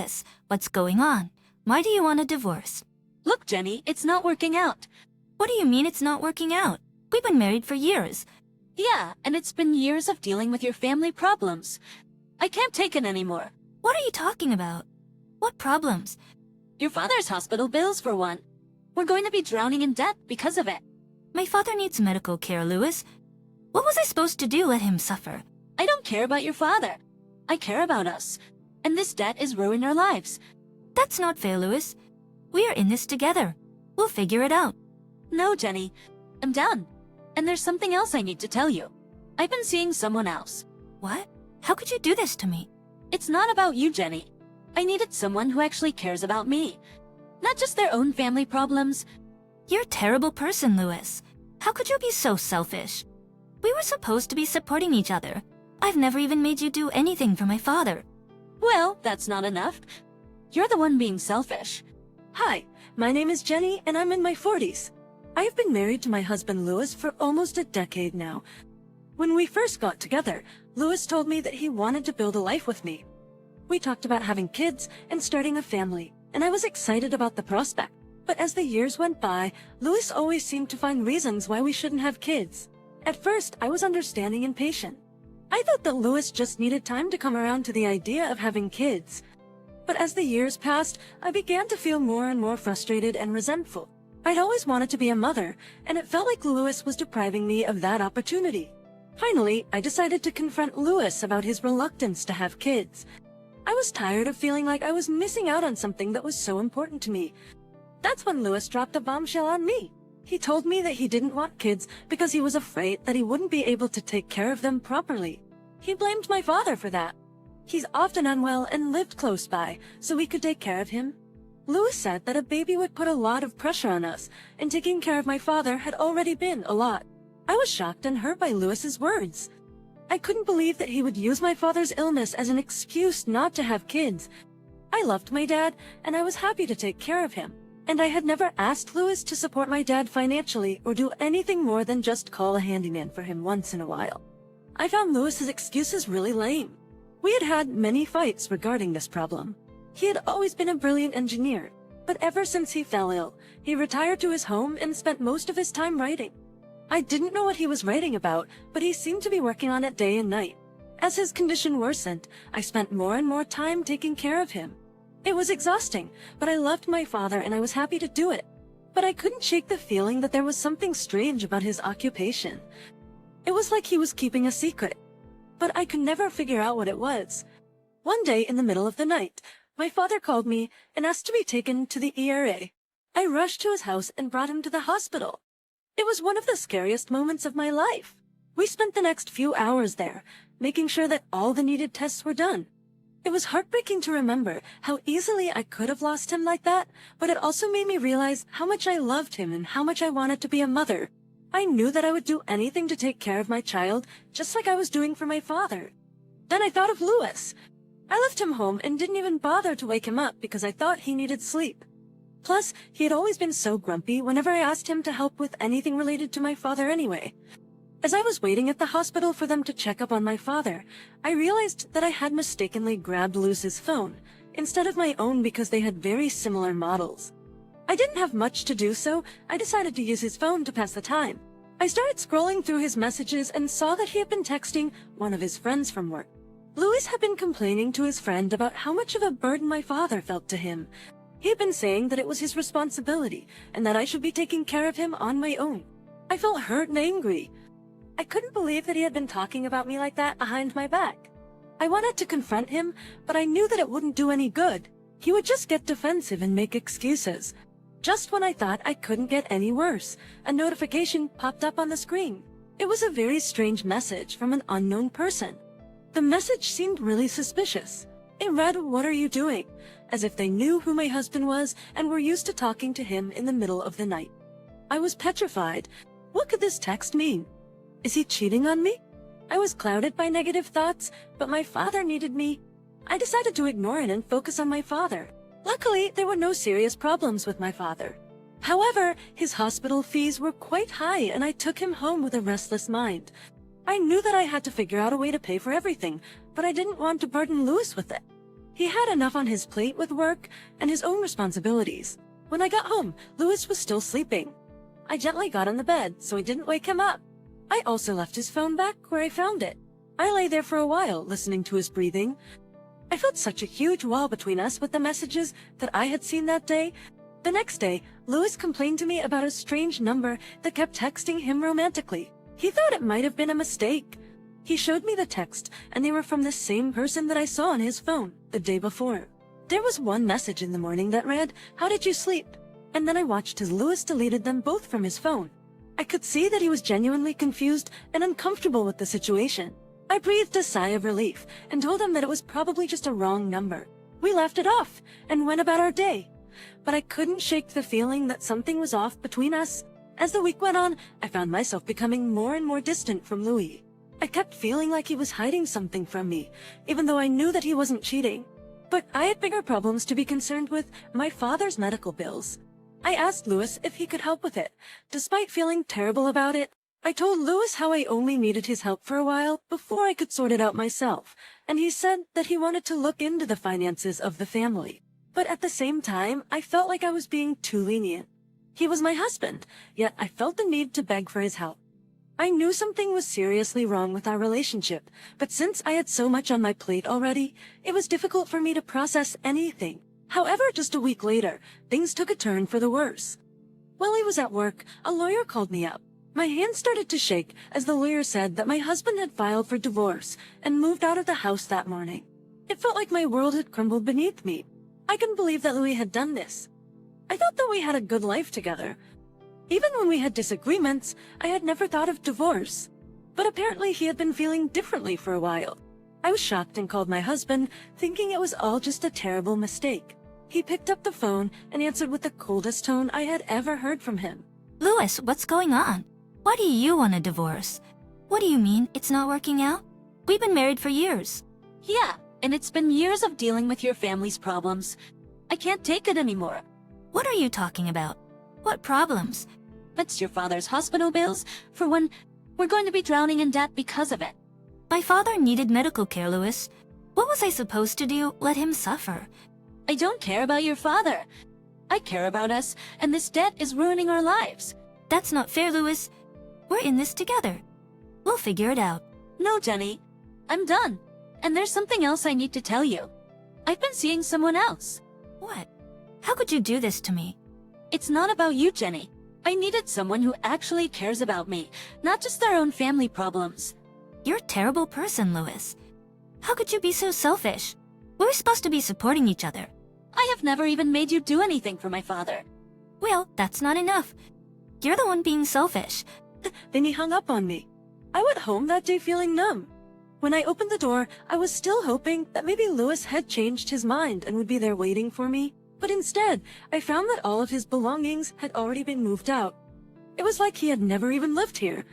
Louis, what's going on? Why do you want a divorce? Look, Jenny, it's not working out. What do you mean it's not working out? We've been married for years. Yeah, and it's been years of dealing with your family problems. I can't take it anymore. What are you talking about? What problems? Your father's hospital bills, for one. We're going to be drowning in debt because of it. My father needs medical care, Louis. What was I supposed to do? Let him suffer? I don't care about your father. I care about us. And this debt is ruining our lives. That's not fair, Louis. We are in this together. We'll figure it out. No, Jenny. I'm done. And there's something else I need to tell you. I've been seeing someone else. What? How could you do this to me? It's not about you, Jenny. I needed someone who actually cares about me. Not just their own family problems. You're a terrible person, Louis. How could you be so selfish? We were supposed to be supporting each other. I've never even made you do anything for my father. Well, that's not enough. You're the one being selfish. Hi, my name is Jenny and I'm in my 40s. I have been married to my husband Louis for almost a decade now. When we first got together, Louis told me that he wanted to build a life with me. We talked about having kids and starting a family, and I was excited about the prospect. But as the years went by, Louis always seemed to find reasons why we shouldn't have kids. At first, I was understanding and patient. I thought that Louis just needed time to come around to the idea of having kids. But as the years passed, I began to feel more and more frustrated and resentful. I'd always wanted to be a mother, and it felt like Louis was depriving me of that opportunity. Finally, I decided to confront Louis about his reluctance to have kids. I was tired of feeling like I was missing out on something that was so important to me. That's when Louis dropped a bombshell on me. He told me that he didn't want kids because he was afraid that he wouldn't be able to take care of them properly. He blamed my father for that. He's often unwell and lived close by, so we could take care of him. Louis said that a baby would put a lot of pressure on us, and taking care of my father had already been a lot. I was shocked and hurt by Louis's words. I couldn't believe that he would use my father's illness as an excuse not to have kids. I loved my dad, and I was happy to take care of him. And I had never asked Louis to support my dad financially or do anything more than just call a handyman for him once in a while. I found Louis's excuses really lame. We had had many fights regarding this problem. He had always been a brilliant engineer, but ever since he fell ill, he retired to his home and spent most of his time writing. I didn't know what he was writing about, but he seemed to be working on it day and night. As his condition worsened, I spent more and more time taking care of him. It was exhausting, but I loved my father and I was happy to do it. But I couldn't shake the feeling that there was something strange about his occupation. It was like he was keeping a secret, but I could never figure out what it was. One day in the middle of the night, my father called me and asked to be taken to the ERA. I rushed to his house and brought him to the hospital. It was one of the scariest moments of my life. We spent the next few hours there, making sure that all the needed tests were done. It was heartbreaking to remember how easily I could have lost him like that, but it also made me realize how much I loved him and how much I wanted to be a mother. I knew that I would do anything to take care of my child, just like I was doing for my father. Then I thought of Louis. I left him home and didn't even bother to wake him up because I thought he needed sleep. Plus, he had always been so grumpy whenever I asked him to help with anything related to my father anyway. As I was waiting at the hospital for them to check up on my father, I realized that I had mistakenly grabbed Louis's phone instead of my own because they had very similar models. I didn't have much to do, so I decided to use his phone to pass the time. I started scrolling through his messages and saw that he had been texting one of his friends from work. Louis had been complaining to his friend about how much of a burden my father felt to him. He had been saying that it was his responsibility and that I should be taking care of him on my own. I felt hurt and angry. I couldn't believe that he had been talking about me like that behind my back. I wanted to confront him, but I knew that it wouldn't do any good. He would just get defensive and make excuses. Just when I thought I couldn't get any worse, a notification popped up on the screen. It was a very strange message from an unknown person. The message seemed really suspicious. It read, "What are you doing?" as if they knew who my husband was and were used to talking to him in the middle of the night. I was petrified. What could this text mean? Is he cheating on me? I was clouded by negative thoughts, but my father needed me. I decided to ignore it and focus on my father. Luckily, there were no serious problems with my father. However, his hospital fees were quite high and I took him home with a restless mind. I knew that I had to figure out a way to pay for everything, but I didn't want to burden Louis with it. He had enough on his plate with work and his own responsibilities. When I got home, Louis was still sleeping. I gently got on the bed so I didn't wake him up. I also left his phone back where I found it. I lay there for a while, listening to his breathing. I felt such a huge wall between us with the messages that I had seen that day. The next day, Louis complained to me about a strange number that kept texting him romantically. He thought it might have been a mistake. He showed me the text, and they were from the same person that I saw on his phone the day before. There was one message in the morning that read, "How did you sleep?" And then I watched as Louis deleted them both from his phone. I could see that he was genuinely confused and uncomfortable with the situation. I breathed a sigh of relief and told him that it was probably just a wrong number. We laughed it off and went about our day. But I couldn't shake the feeling that something was off between us. As the week went on, I found myself becoming more and more distant from Louis. I kept feeling like he was hiding something from me, even though I knew that he wasn't cheating. But I had bigger problems to be concerned with: my father's medical bills. I asked Louis if he could help with it. Despite feeling terrible about it, I told Louis how I only needed his help for a while before I could sort it out myself, and he said that he wanted to look into the finances of the family. But at the same time, I felt like I was being too lenient. He was my husband, yet I felt the need to beg for his help. I knew something was seriously wrong with our relationship, but since I had so much on my plate already, it was difficult for me to process anything. However, just a week later, things took a turn for the worse. While I was at work, a lawyer called me up. My hands started to shake as the lawyer said that my husband had filed for divorce and moved out of the house that morning. It felt like my world had crumbled beneath me. I couldn't believe that Louis had done this. I thought that we had a good life together. Even when we had disagreements, I had never thought of divorce. But apparently he had been feeling differently for a while. I was shocked and called my husband, thinking it was all just a terrible mistake. He picked up the phone and answered with the coldest tone I had ever heard from him. Louis, what's going on? Why do you want a divorce? What do you mean, it's not working out? We've been married for years. Yeah, and it's been years of dealing with your family's problems. I can't take it anymore. What are you talking about? What problems? It's your father's hospital bills. For one, we're going to be drowning in debt because of it. My father needed medical care, Louis. What was I supposed to do? Let him suffer? I don't care about your father. I care about us, and this debt is ruining our lives. That's not fair, Louis. We're in this together. We'll figure it out. No, Jenny. I'm done. And there's something else I need to tell you. I've been seeing someone else. What? How could you do this to me? It's not about you, Jenny. I needed someone who actually cares about me, not just their own family problems. You're a terrible person, Louis. How could you be so selfish? We were supposed to be supporting each other. I have never even made you do anything for my father. Well, that's not enough. You're the one being selfish. Then he hung up on me. I went home that day feeling numb. When I opened the door, I was still hoping that maybe Louis had changed his mind and would be there waiting for me. But instead, I found that all of his belongings had already been moved out. It was like he had never even lived here.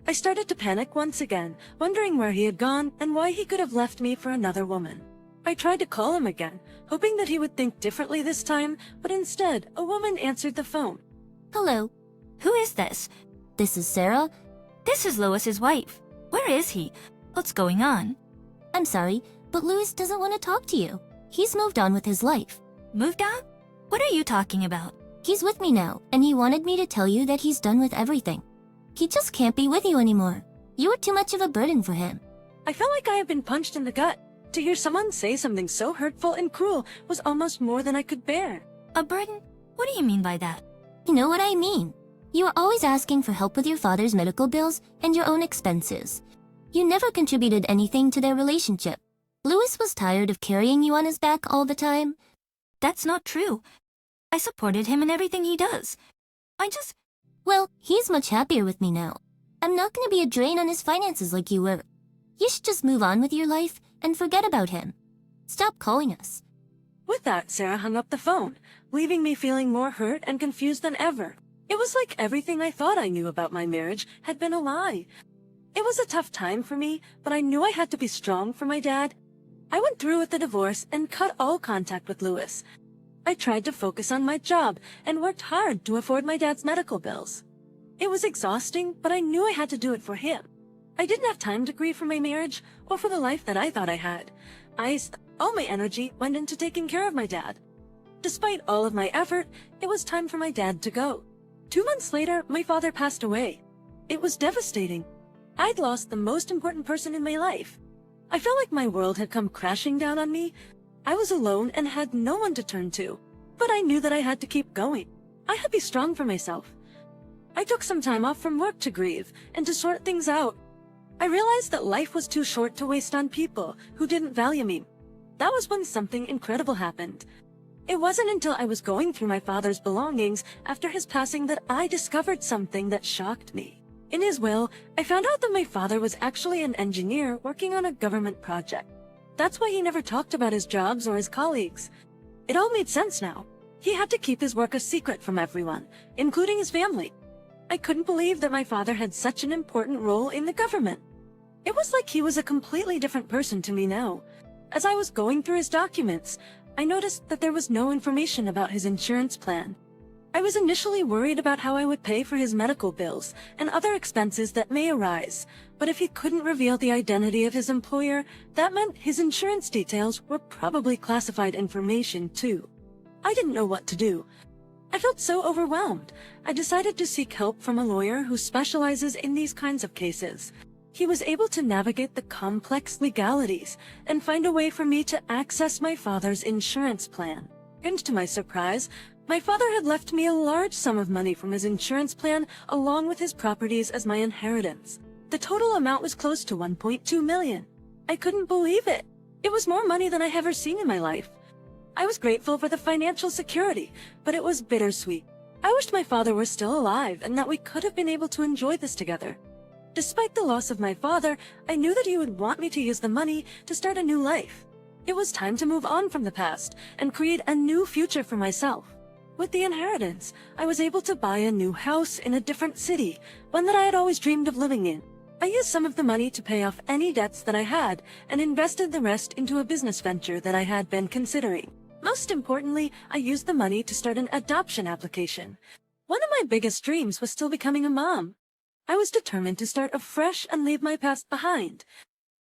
I started to panic once again, wondering where he had gone and why he could have left me for another woman. I tried to call him again, hoping that he would think differently this time, but instead, a woman answered the phone. Hello. Who is this? This is Sarah. This is Louis's wife. Where is he? What's going on? I'm sorry, but Louis doesn't want to talk to you. He's moved on with his life. Moved on? What are you talking about? He's with me now, and he wanted me to tell you that he's done with everything. He just can't be with you anymore. You are too much of a burden for him. I felt like I had been punched in the gut. To hear someone say something so hurtful and cruel was almost more than I could bear. A burden? What do you mean by that? You know what I mean. You are always asking for help with your father's medical bills and your own expenses. You never contributed anything to their relationship. Louis was tired of carrying you on his back all the time. That's not true. I supported him in everything he does. Well, he's much happier with me now. I'm not going to be a drain on his finances like you were. You should just move on with your life and forget about him. Stop calling us. With that, Sarah hung up the phone, leaving me feeling more hurt and confused than ever. It was like everything I thought I knew about my marriage had been a lie. It was a tough time for me, but I knew I had to be strong for my dad. I went through with the divorce and cut all contact with Louis. I tried to focus on my job and worked hard to afford my dad's medical bills. It was exhausting, but I knew I had to do it for him. I didn't have time to grieve for my marriage or for the life that I thought I had. All my energy went into taking care of my dad. Despite all of my effort, it was time for my dad to go. 2 months later, my father passed away. It was devastating. I'd lost the most important person in my life. I felt like my world had come crashing down on me. I was alone and had no one to turn to. But I knew that I had to keep going. I had to be strong for myself. I took some time off from work to grieve and to sort things out. I realized that life was too short to waste on people who didn't value me. That was when something incredible happened. It wasn't until I was going through my father's belongings after his passing that I discovered something that shocked me. In his will, I found out that my father was actually an engineer working on a government project. That's why he never talked about his jobs or his colleagues. It all made sense now. He had to keep his work a secret from everyone, including his family. I couldn't believe that my father had such an important role in the government. It was like he was a completely different person to me now. As I was going through his documents, I noticed that there was no information about his insurance plan. I was initially worried about how I would pay for his medical bills and other expenses that may arise, but if he couldn't reveal the identity of his employer, that meant his insurance details were probably classified information too. I didn't know what to do. I felt so overwhelmed. I decided to seek help from a lawyer who specializes in these kinds of cases. He was able to navigate the complex legalities and find a way for me to access my father's insurance plan. And to my surprise, my father had left me a large sum of money from his insurance plan along with his properties as my inheritance. The total amount was close to 1.2 million. I couldn't believe it. It was more money than I had ever seen in my life. I was grateful for the financial security, but it was bittersweet. I wished my father were still alive and that we could have been able to enjoy this together. Despite the loss of my father, I knew that he would want me to use the money to start a new life. It was time to move on from the past and create a new future for myself. With the inheritance, I was able to buy a new house in a different city, one that I had always dreamed of living in. I used some of the money to pay off any debts that I had and invested the rest into a business venture that I had been considering. Most importantly, I used the money to start an adoption application. One of my biggest dreams was still becoming a mom. I was determined to start afresh and leave my past behind.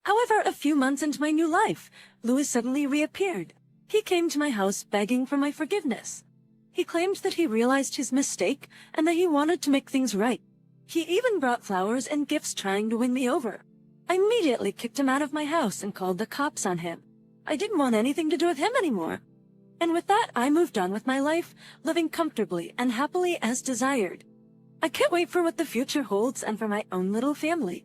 However, a few months into my new life, Louis suddenly reappeared. He came to my house begging for my forgiveness. He claimed that he realized his mistake and that he wanted to make things right. He even brought flowers and gifts trying to win me over. I immediately kicked him out of my house and called the cops on him. I didn't want anything to do with him anymore. And with that, I moved on with my life, living comfortably and happily as desired. I can't wait for what the future holds and for my own little family.